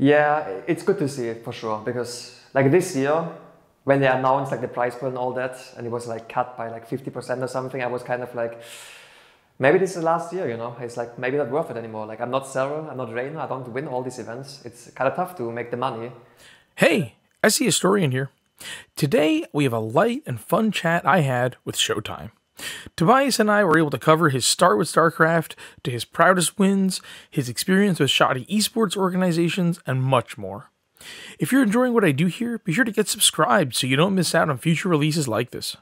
Yeah, it's good to see it for sure, because like this year, when they announced like the price pool and all that, and it was like cut by like 50% or something, I was kind of like, maybe this is the last year, you know? It's like maybe not worth it anymore. Like I'm not Sarah, I'm not Reina, I don't win all these events. It's kind of tough to make the money. Hey, I see a story in here. Today, we have a light and fun chat I had with ShoWTimE. Tobias and I were able to cover his start with StarCraft, to his proudest wins, his experience with Shoddy Esports organizations, and much more. If you're enjoying what I do here, be sure to get subscribed so you don't miss out on future releases like this.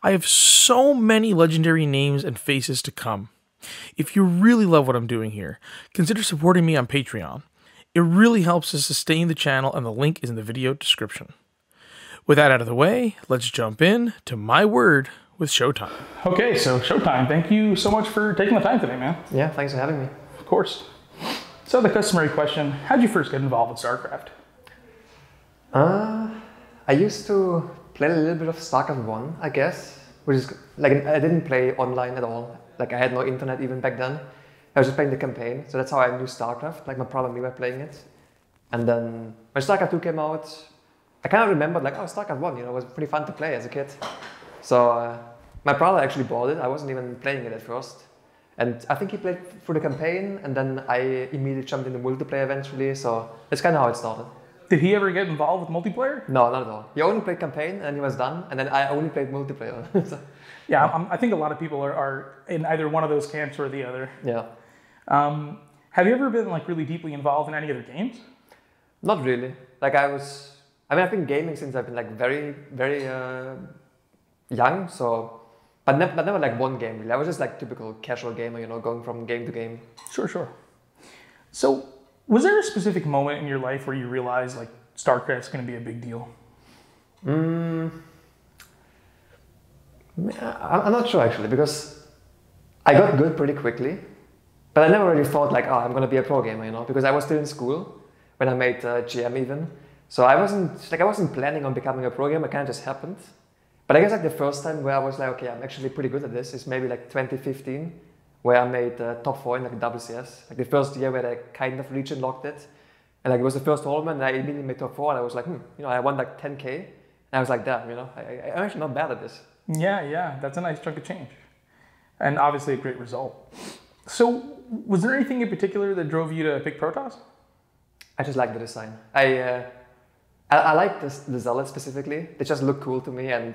I have so many legendary names and faces to come. If you really love what I'm doing here, consider supporting me on Patreon. It really helps us sustain the channel, and the link is in the video description. With that out of the way, let's jump in to my word with ShoWTimE. Okay, so ShoWTimE, thank you so much for taking the time today, man. Yeah, thanks for having me. Of course. So the customary question, how'd you first get involved with StarCraft? I used to play a little bit of StarCraft 1, I guess, which is like, I didn't play online at all. Like I had no internet even back then. I was just playing the campaign, so that's how I knew StarCraft. Like my brother and me were playing it. And then when StarCraft 2 came out, I kind of remembered like, oh, StarCraft 1, you know, it was pretty fun to play as a kid. So my brother actually bought it. I wasn't even playing it at first. And I think he played through the campaign, and then I immediately jumped into multiplayer eventually. So that's kind of how it started. Did he ever get involved with multiplayer? No, not at all. He only played campaign and he was done. And then I only played multiplayer. So, yeah, I think a lot of people are in either one of those camps or the other. yeah. Have you ever been like really deeply involved in any other games? Not really. Like I've been gaming since I've been like very, very young. So, but never like one game really. I was just like typical casual gamer, you know, going from game to game. Sure. So, was there a specific moment in your life where you realized like StarCraft's going to be a big deal? I'm not sure actually, because I got good pretty quickly, but I never really thought like, oh, I'm going to be a pro gamer, you know, because I was still in school when I made GM even. So I wasn't planning on becoming a pro gamer. It kind of just happened. But I guess like the first time where I was like, okay, I'm actually pretty good at this is maybe like 2015. Where I made top 4 in like WCS, like the first year where I kind of region locked it, and like it was the first tournament, and I immediately made top 4, and I was like, you know, I won like 10K, and I was like, damn, you know, I'm actually not bad at this. Yeah, that's a nice chunk of change, and obviously a great result. So, was there anything in particular that drove you to pick Protoss? I just like the design. I like the Zealot specifically. They just look cool to me, and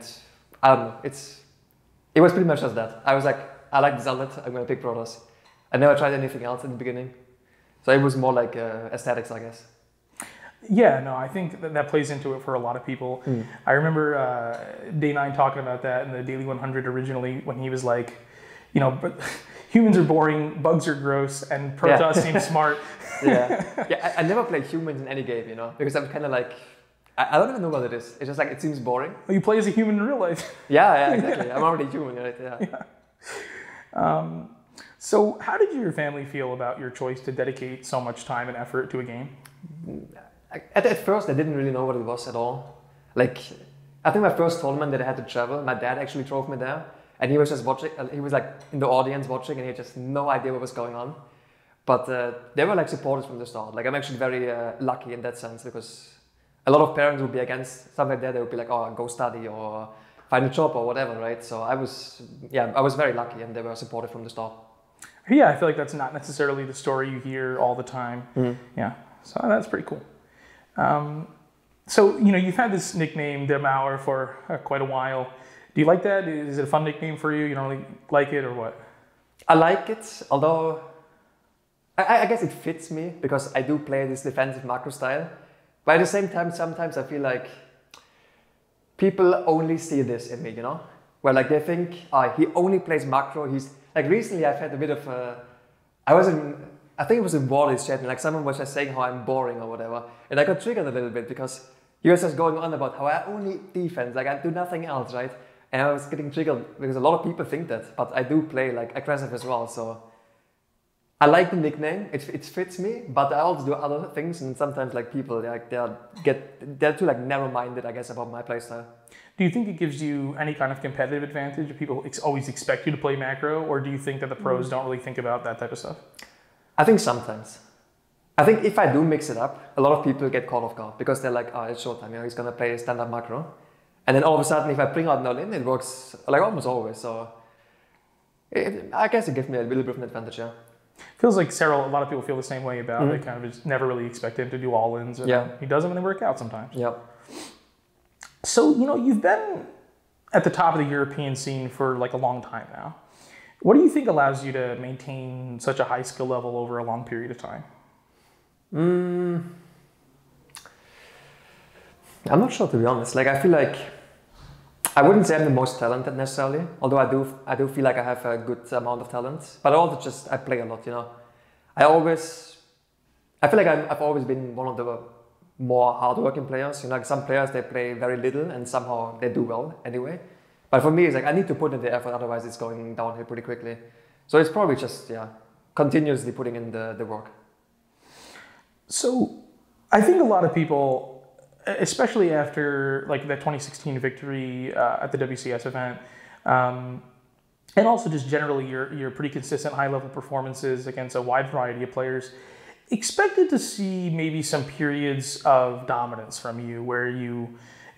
I don't know, it was pretty much just that. I was like, I like the Zealot, I'm going to pick Protoss. I never tried anything else in the beginning. So it was more like aesthetics, I guess. Yeah, no, I think that plays into it for a lot of people. I remember Day 9 talking about that in the Daily 100 originally, when he was like, you know, but humans are boring, bugs are gross, and Protoss seems smart. Yeah, I never played humans in any game, you know, because I'm kind of like, I don't even know what it is. It's just like, it seems boring. Well, you play as a human in real life. Yeah, exactly. I'm already human, right? Yeah. So how did your family feel about your choice to dedicate so much time and effort to a game? At first, I didn't really know what it was at all. Like, I think my first tournament that I had to travel, my dad actually drove me there, and he was just watching, he was like in the audience watching, and he had just no idea what was going on. But they were like supporters from the start. Like, I'm actually very lucky in that sense, because a lot of parents would be against something like that. They would be like, oh, go study or find a job or whatever, right? So I was very lucky, and they were supportive from the start. Yeah, I feel like that's not necessarily the story you hear all the time. Yeah, so that's pretty cool. So, you know, you've had this nickname, Der Mauer, for quite a while. Do you like that? Is it a fun nickname for you? You don't really like it, or what? I like it, although I guess it fits me because I do play this defensive macro style. But at the same time, sometimes I feel like people only see this in me, you know? Where like they think, he only plays macro. He's like, recently I've had a bit of I think it was in Wally's chat, and like someone was just saying how I'm boring or whatever. And I got triggered a little bit because he was just going on about how I only defense, like I do nothing else, right? And I was getting triggered because a lot of people think that, but I do play like aggressive as well. So I like the nickname, it fits me, but I also do other things, and sometimes like people, they're too like narrow-minded, I guess, about my playstyle. Do you think it gives you any kind of competitive advantage if people always expect you to play macro, or do you think that the pros don't really think about that type of stuff? I think sometimes. I think if I do mix it up, a lot of people get caught off guard because they're like, oh, it's ShoWTimE, you know, he's gonna play a standard macro. And then all of a sudden, if I bring out null in, it works like almost always. So I guess it gives me a little bit of an advantage, yeah. Feels like a lot of people feel the same way about it. Kind of just never really expect him to do all-ins. He does them and they work out sometimes. Yeah. So, you know, you've been at the top of the European scene for like a long time now. What do you think allows you to maintain such a high skill level over a long period of time? I'm not sure, to be honest. Like, I feel like I wouldn't say I'm the most talented necessarily, although I do feel like I have a good amount of talent. But also just I play a lot, you know. I feel like I've always been one of the more hardworking players. You know, like some players they play very little and somehow they do well anyway. But for me, it's like I need to put in the effort, otherwise it's going downhill pretty quickly. So it's probably just continuously putting in the work. So I think a lot of people, especially after like that 2016 victory at the WCS event, and also just generally your pretty consistent high-level performances against a wide variety of players, expected to see maybe some periods of dominance from you where you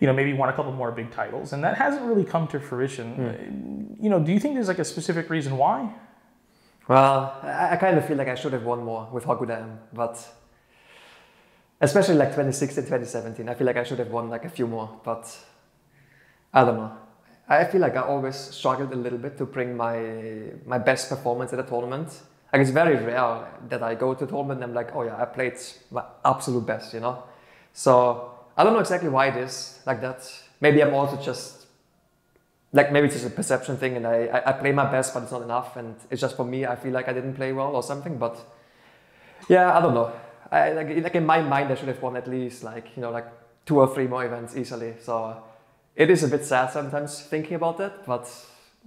know, maybe won a couple more big titles, and that hasn't really come to fruition. You know, do you think there's like a specific reason why? Well, I kind of feel like I should have won more with how good I am, but especially like 2016, 2017, I feel like I should have won like a few more, but I don't know. I feel like I always struggled a little bit to bring my best performance at a tournament. Like it's very rare that I go to a tournament and I'm like, oh yeah, I played my absolute best, you know? So I don't know exactly why it is like that. Maybe I'm also just, like maybe it's just a perception thing and I play my best but it's not enough and it's just for me, I feel like I didn't play well or something, but yeah, I don't know. Like in my mind, I should have won at least like, you know, like 2 or 3 more events easily. So it is a bit sad sometimes thinking about that, but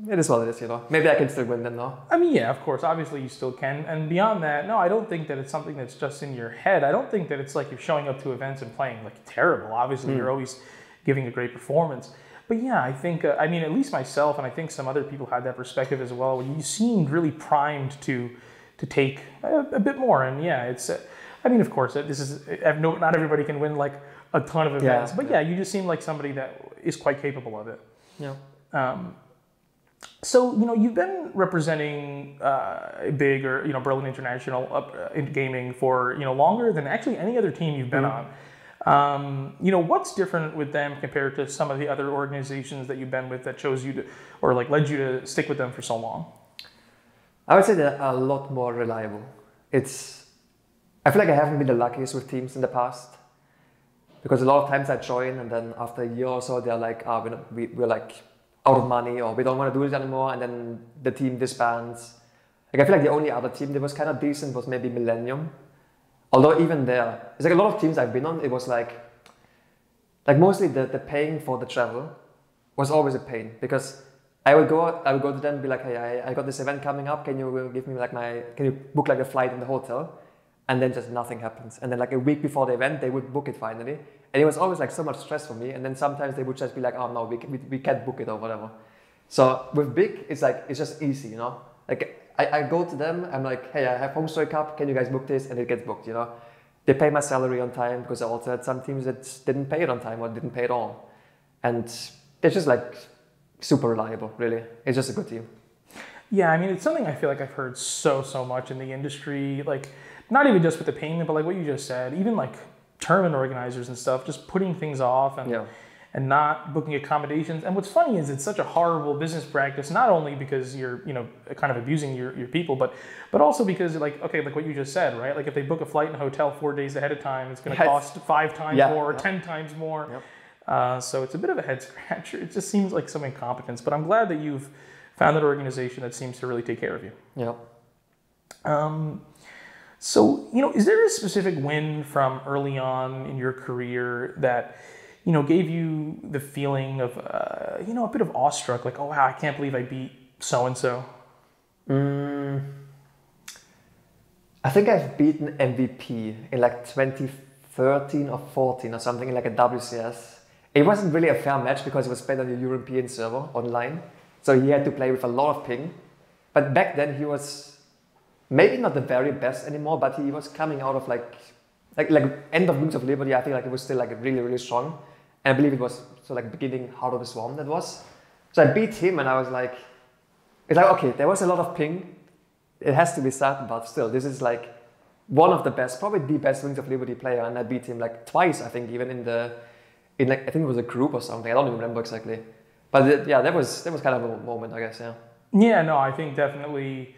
it is what it is, you know. Maybe I can still win them now. I mean, yeah, of course, obviously you still can. And beyond that, no, I don't think that it's something that's just in your head. I don't think that it's like you're showing up to events and playing like terrible. Obviously, you're always giving a great performance. But yeah, I think, I mean, at least myself, and I think some other people had that perspective as well, where you seemed really primed to take a bit more. And yeah, it's, I mean, of course, this is, not everybody can win like a ton of events. But yeah, you just seem like somebody that is quite capable of it. Yeah. So, you know, you've been representing big or, you know, Berlin International in gaming for, you know, longer than actually any other team you've been on. You know, what's different with them compared to some of the other organizations that you've been with that chose you to, or like led you to stick with them for so long? I would say they're a lot more reliable. I feel like I haven't been the luckiest with teams in the past because a lot of times I join and then after a year or so, they're like, we're like out of money or we don't want to do it anymore, and then the team disbands. Like I feel like the only other team that was kind of decent was maybe Millennium. Although even there, it's like a lot of teams I've been on, it was like mostly the paying for the travel was always a pain because I would go to them and be like, hey, I got this event coming up, can you give me like can you book like a flight in the hotel? And then just nothing happens. And then like a week before the event, they would book it finally. And it was always like so much stress for me. And then sometimes they would just be like, oh no, we can't book it or whatever. So with Big, it's like, it's just easy, you know? Like I go to them, I'm like, hey, I have Home Story Cup, can you guys book this? And it gets booked, you know? They pay my salary on time because I also had some teams that didn't pay it on time or didn't pay it all. And it's just like super reliable, really. It's just a good team. Yeah, I mean, it's something I feel like I've heard so much in the industry, like, not even just with the payment, but like what you just said, even like tournament organizers and stuff, just putting things off and not booking accommodations. And what's funny is it's such a horrible business practice, not only because you're, you know, kind of abusing your people, but also because like, okay, like what you just said, right? Like if they book a flight and a hotel 4 days ahead of time, it's going to cost 5 times more or 10 times more. So it's a bit of a head scratcher. It just seems like some incompetence, but I'm glad that you've found an organization that seems to really take care of you. So, you know, is there a specific win from early on in your career that, you know, gave you the feeling of, you know, a bit of awestruck, like, oh, wow, I can't believe I beat so-and-so? I think I've beaten MVP in like 2013 or 14 or something in like a WCS. It wasn't really a fair match because it was played on a European server online. So he had to play with a lot of ping. But back then he was maybe not the very best anymore, but he was coming out of like end of Wings of Liberty. I think like it was still like really, really strong. And I believe it was so like beginning Heart of the Swarm that was. So I beat him and I was like, it's like, okay, there was a lot of ping. It has to be said, but still, this is like one of the best, probably the best Wings of Liberty player. And I beat him like twice, I think, even in like, I think it was a group or something. I don't even remember exactly. But yeah, that was kind of a moment, I guess, yeah. Yeah, no, I think definitely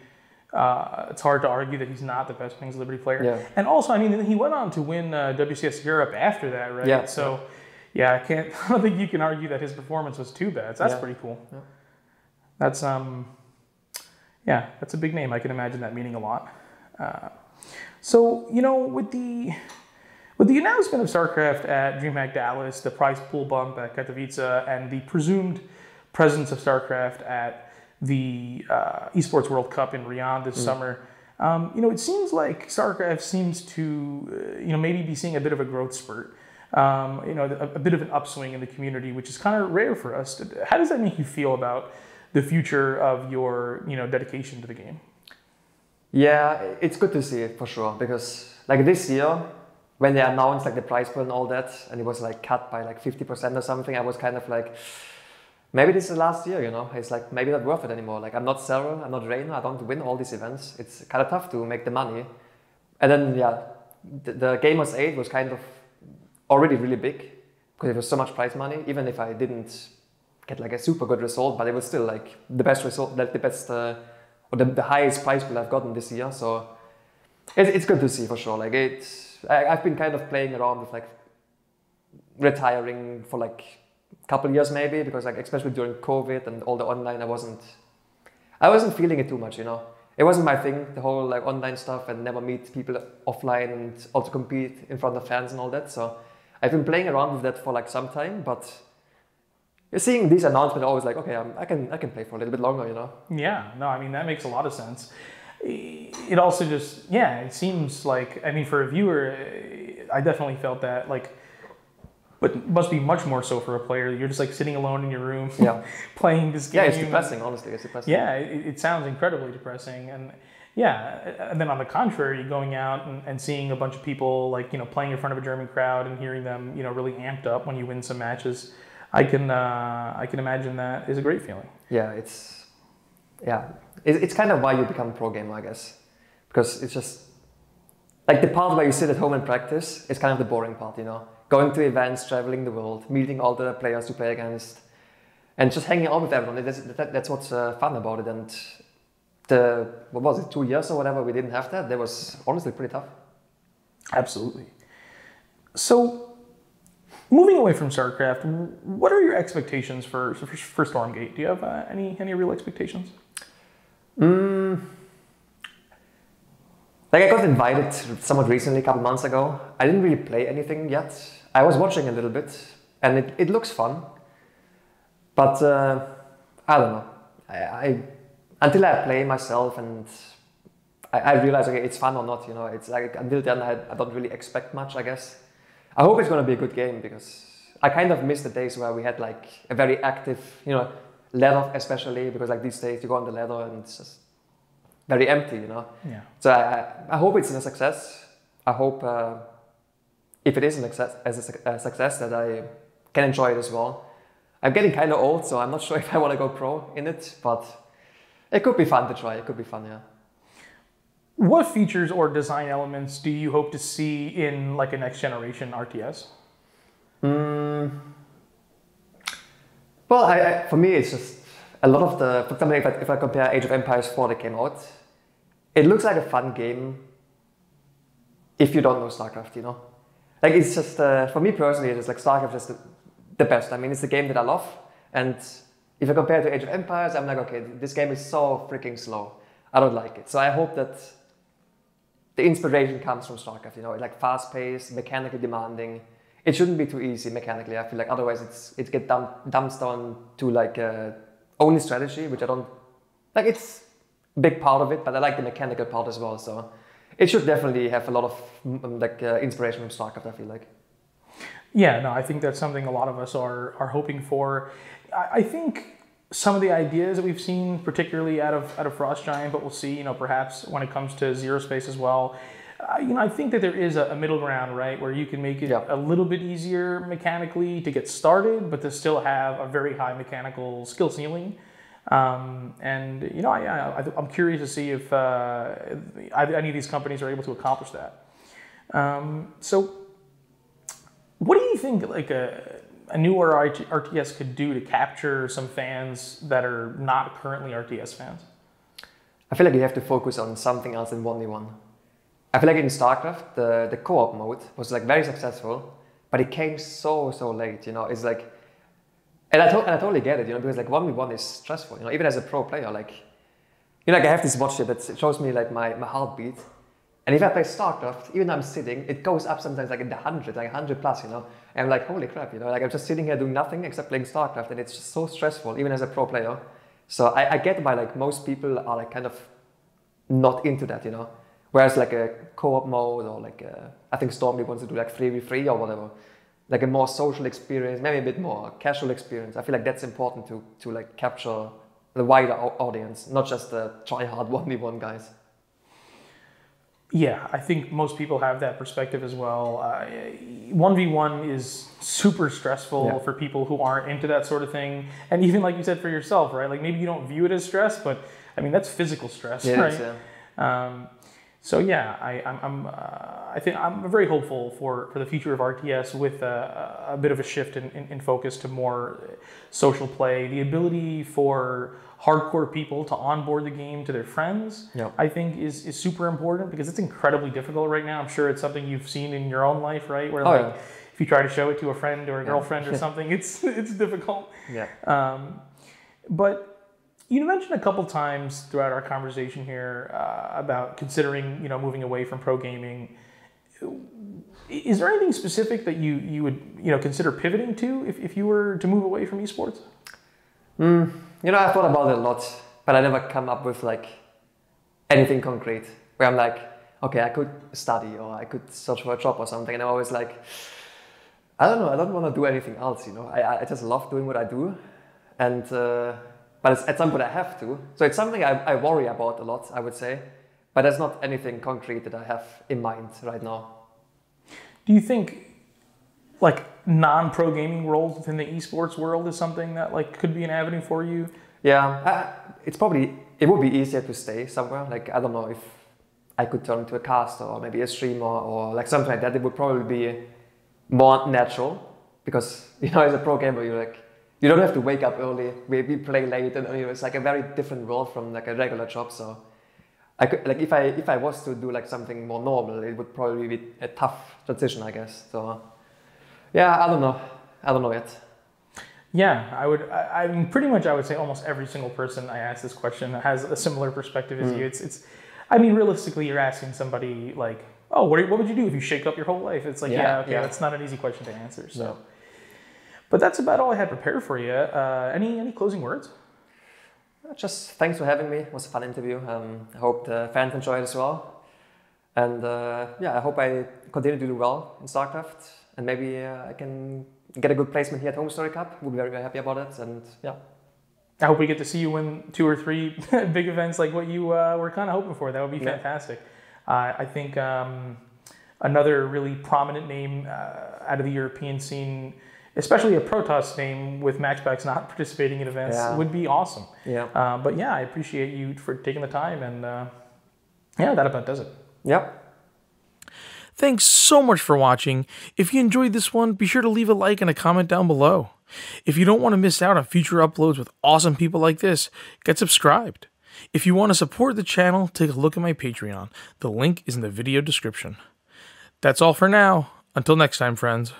it's hard to argue that he's not the best Wings of Liberty player. Yeah. And also, I mean, he went on to win WCS Europe after that, right? Yeah. So, yeah, I don't think you can argue that his performance was too bad. So that's pretty cool. Yeah. That's, yeah, that's a big name. I can imagine that meaning a lot. So, you know, with the announcement of StarCraft at DreamHack Dallas, the prize pool bump at Katowice, and the presumed presence of StarCraft at the Esports World Cup in Riyadh this summer, you know, it seems like StarCraft seems to, you know, maybe be seeing a bit of a growth spurt, you know, a bit of an upswing in the community, which is kind of rare for us. How does that make you feel about the future of your, you know, dedication to the game? Yeah, it's good to see it for sure, because like this year, when they announced like the prize pool and all that, and it was like cut by like 50% or something, I was kind of like, maybe this is the last year, you know? It's like maybe not worth it anymore. Like I'm not Cyril, I'm not Reina, I don't win all these events. It's kind of tough to make the money. And then yeah, the Gamers 8 was kind of already really big because it was so much prize money, even if I didn't get like a super good result, but it was still like the best result, like the best, or the highest prize pool I've gotten this year. So it's good to see for sure. Like I've been kind of playing around with like retiring for like a couple of years maybe, because like especially during COVID and all the online, I wasn't feeling it too much, you know. It wasn't my thing, the whole like online stuff, and never meet people offline and also compete in front of fans and all that. So I've been playing around with that for like some time, but you're seeing these announcements always like, okay, I can play for a little bit longer, you know. Yeah, no, I mean that makes a lot of sense. It also just, yeah, it seems like, I mean, for a viewer, I definitely felt that, like, but it must be much more so for a player. You're just like sitting alone in your room, playing this game. Yeah, it's depressing, honestly, it's depressing. Yeah, it sounds incredibly depressing. And yeah, and then on the contrary, going out and seeing a bunch of people like, you know, playing in front of a German crowd and hearing them, you know, really amped up when you win some matches, I can imagine that is a great feeling. Yeah, it's kind of why you become a pro gamer, I guess, because it's just like the part where you sit at home and practice is kind of the boring part, you know, going to events, traveling the world, meeting all the players to play against, and just hanging out with everyone. That's what's fun about it. And what was it, 2 years or whatever we didn't have that. That was honestly pretty tough. Absolutely. So, moving away from StarCraft, what are your expectations for Stormgate? Do you have any real expectations? Like I got invited somewhat recently, a couple months ago. I didn't really play anything yet. I was watching a little bit, and it looks fun. But I don't know. Until I play myself and I realize, okay, it's fun or not, you know. It's like until then I don't really expect much, I guess. I hope it's going to be a good game, because I kind of miss the days where we had like a very active, you know, ladder especially, because like these days you go on the ladder and it's just very empty, you know. Yeah. So I hope it's a success. I hope if it is a success that I can enjoy it as well. I'm getting kind of old, so I'm not sure if I want to go pro in it, but it could be fun to try. It could be fun, yeah. What features or design elements do you hope to see in like a next generation RTS? Well, for me, it's just a lot of the, for example, if I compare Age of Empires 4 that came out, it looks like a fun game if you don't know StarCraft, you know? Like it's just, for me personally, it's like StarCraft is the best. I mean, it's the game that I love, and if I compare it to Age of Empires, I'm like, okay, this game is so freaking slow. I don't like it. So I hope that the inspiration comes from StarCraft, you know, like fast-paced, mechanically demanding. It shouldn't be too easy mechanically. I feel like otherwise it gets dumbed down to like only strategy, which I don't like. It's a big part of it, but I like the mechanical part as well. So it should definitely have a lot of inspiration from StarCraft, I feel like. Yeah, no, I think that's something a lot of us are hoping for. I think some of the ideas that we've seen, particularly out of Frost Giant, but we'll see, perhaps when it comes to Zero Space as well. I think that there is a middle ground, right, where you can make it a little bit easier mechanically to get started, but to still have a very high mechanical skill ceiling. I'm curious to see if any of these companies are able to accomplish that. So, what do you think, like a newer RTS could do to capture some fans that are not currently RTS fans? I feel like you have to focus on something else than 1v1. I feel like in StarCraft, the co-op mode was like very successful, but it came so late, It's like, and I totally get it, because like 1v1 is stressful, even as a pro player, like I have this watch here that shows me like my heartbeat. And if I play StarCraft, even though I'm sitting, it goes up sometimes like in the 100, like 100 plus, And I'm like, holy crap, like I'm just sitting here doing nothing except playing StarCraft, and it's just so stressful, even as a pro player. So I get why like most people are like kind of not into that, Whereas like a co-op mode or like I think Stormgate wants to do like 3v3 or whatever, like a more social experience, maybe a bit more casual experience. I feel like that's important to like capture the wider audience, not just the try-hard 1v1 guys. Yeah, I think most people have that perspective as well. 1v1 is super stressful for people who aren't into that sort of thing. And even like you said for yourself, right? Like maybe you don't view it as stress, but I mean, that's physical stress, right? So yeah, I think I'm very hopeful for the future of RTS with a bit of a shift in focus to more social play, the ability for hardcore people to onboard the game to their friends. I think is super important because it's incredibly difficult right now. I'm sure it's something you've seen in your own life, right? Where if you try to show it to a friend or a girlfriend or something, it's difficult. But you mentioned a couple times throughout our conversation here about considering, moving away from pro gaming. Is there anything specific that you would, consider pivoting to if you were to move away from esports? I thought about it a lot, but I never come up with like anything concrete where I'm like, okay, I could study or I could search for a job or something. And I'm always like, I don't know, I don't want to do anything else, I just love doing what I do. And but at some point I have to. So it's something I worry about a lot, I would say. But there's not anything concrete that I have in mind right now. Do you think like non-pro gaming roles within the esports world is something that like could be an avenue for you? Yeah, it would be easier to stay somewhere. Like, I don't know if I could turn into a caster or maybe a streamer or like something like that. It would probably be more natural because, as a pro gamer, you don't have to wake up early, maybe play late, and it's like a very different world from like a regular job. So I could, like, if I was to do like something more normal, it would probably be a tough transition, I guess. So yeah, I don't know yet. Yeah, I mean, pretty much I would say almost every single person I ask this question has a similar perspective as you. It's I mean, realistically, you're asking somebody like, oh, what would you do if you shake up your whole life? It's like, that's not an easy question to answer. So. No. But that's about all I had prepared for you. Any closing words? Just thanks for having me. It was a fun interview. I hope the fans enjoyed it as well. And I hope I continue to do well in StarCraft. And maybe I can get a good placement here at Home Story Cup. We'll be very, very happy about it. And yeah. I hope we get to see you win 2 or 3 big events like what you were kind of hoping for. That would be fantastic. I think another really prominent name out of the European scene, especially a Protoss name with Matchbacks not participating in events, would be awesome. Yeah. But yeah, I appreciate you for taking the time, and that about does it. Yep. Thanks so much for watching. If you enjoyed this one, be sure to leave a like and a comment down below. If you don't want to miss out on future uploads with awesome people like this, get subscribed. If you want to support the channel, take a look at my Patreon. The link is in the video description. That's all for now. Until next time, friends.